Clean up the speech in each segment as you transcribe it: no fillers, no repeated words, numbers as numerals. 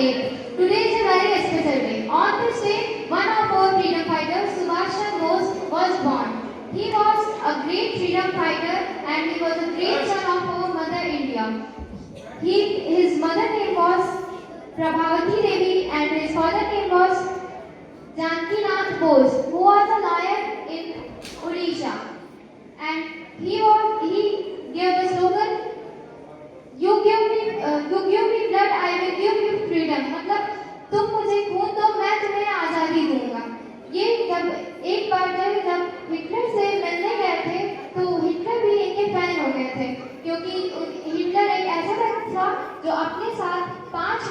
8. Today is a very special day. On this day, one of our freedom fighters, Subhash Chandra Bose, was born. He was a great freedom fighter and he was a great son of our mother India. His mother name was Prabhavati Devi and his father name was Janki Nath Bose, who was a lawyer in Odisha. And he gave the slogan, "You give me blood, I will give you freedom." मतलब तुम मुझे खून दो, मैं तुम्हें आज़ादी दूंगा। ये जब एक बार जब हिटलर से मिलने गए थे, तो हिटलर भी इनके फैन हो गए थे, क्योंकि हिटलर एक ऐसा व्यक्ति था जो अपने साथ 5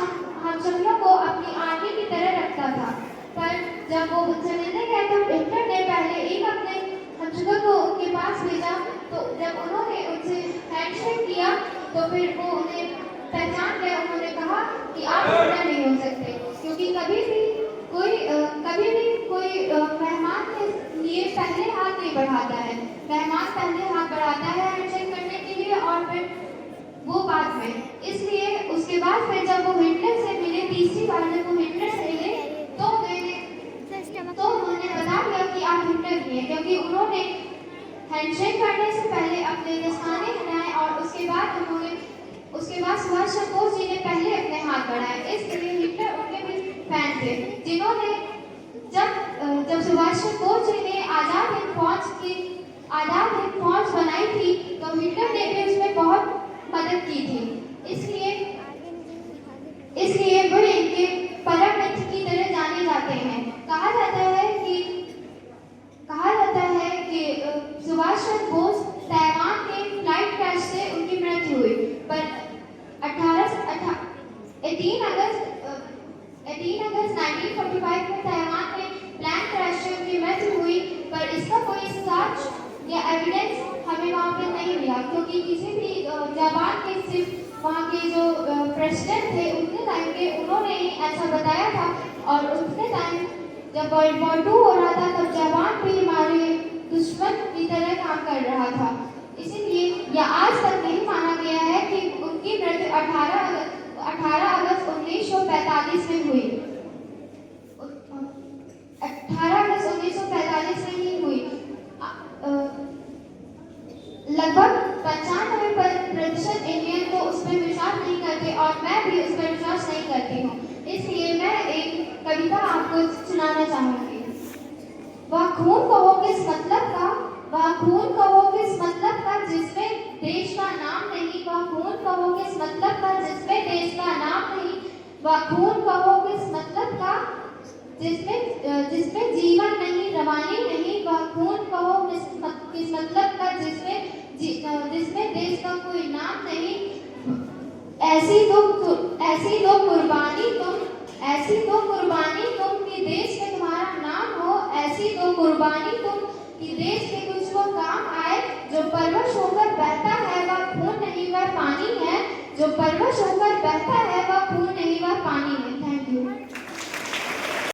हमशक्लों को अपनी आर्मी की तरह रखता था। पर जब वो उनसे मिलने गए तो हिटलर ने पहले एक अपने हमशक्ल को उनके पास भेजा, तो जब उन्होंने उनसे हैंडशेक किया तो फिर वो उन्हें पहचान गए। उन्होंने कहा कि आप हिटलर नहीं हो सकते, क्योंकि कभी भी कोई मेहमान के लिए पहले हाथ नहीं बढ़ाता है। मेहमान पहले हाथ बढ़ाता है हैंडशेक करने के लिए और फिर वो बाद में। इसलिए उसके बाद फिर जब वो हिटलर से मिले, तीसरी बार जब वो हिटलर से मिले तो उन्होंने बता दिया कि आप हिटलर ही हैं, क्योंकि उन्होंने हैंडशेक करने से पहले अपने दस्ताने हटाए और उसके बाद सुभाष चंद्र बोस जी ने पहले अपने हाथ बढ़ाए। इसलिए हिटलर उनके भी फैन थे, जिन्होंने जब सुभाष चंद्र बोस जी ने आज़ाद हिंद फौज बनाई थी, तो हिटलर ने भी उसमें बहुत मदद की थी। इसलिए वो इनके परम मित्र की तरह जाने जाते हैं। कहा जाता है कि सुभाष चंद्र बोस ताइवान के फ्लाइट क्रैश से उनकी मृत्यु हुई, पर 18 अगस्त 1945 में ताइवान में प्लेन क्रैश से उनकी मृत्यु हुई, पर इसका कोई साक्ष्य या एविडेंस हमें वहाँ पे नहीं मिला, क्योंकि किसी भी जापान के सिर्फ वहाँ के जो प्रेसिडेंट थे उतने टाइम के उन्होंने ही ऐसा बताया था। और उतने टाइम जब वर्ल्ड वॉर 2 हो रहा था, तब जापान भी हमारे दुश्मन की तरह काम कर रहा था। इसीलिए यह आज तक नहीं माना गया है कि उनकी मृत्यु 18 अगस्त 1945 में हुई। 18 अगस्त 1945 में ही हुई। लगभग 95% इंडियन तो उस पर विश्वास नहीं करते और मैं भी उस पर विश्वास नहीं करती हूँ। इसलिए मैं एक कविता आपको सुनाना चाहूँगी। वह खून कहो किस मतलब का, वह खून कहो किस मतलब का जिसमें देश का नाम नहीं, वह खून कहो किस मतलब का जिसमें देश का नाम नहीं, वह खून कहो किस मतलब का जिसमें जीवन नहीं, रवानी नहीं, वह खून कहो किस मतलब का जिसमें देश का कोई नाम नहीं। ऐसी तो कुर्बानी तुम कि देश में तुम्हारा नाम हो, ऐसी तो कुर्बानी तुम कि देश के कुछ वो काम आए। जो परवश होकर बहता है वह खून नहीं वह पानी है, जो परवश होकर बहता है वह खून नहीं वह पानी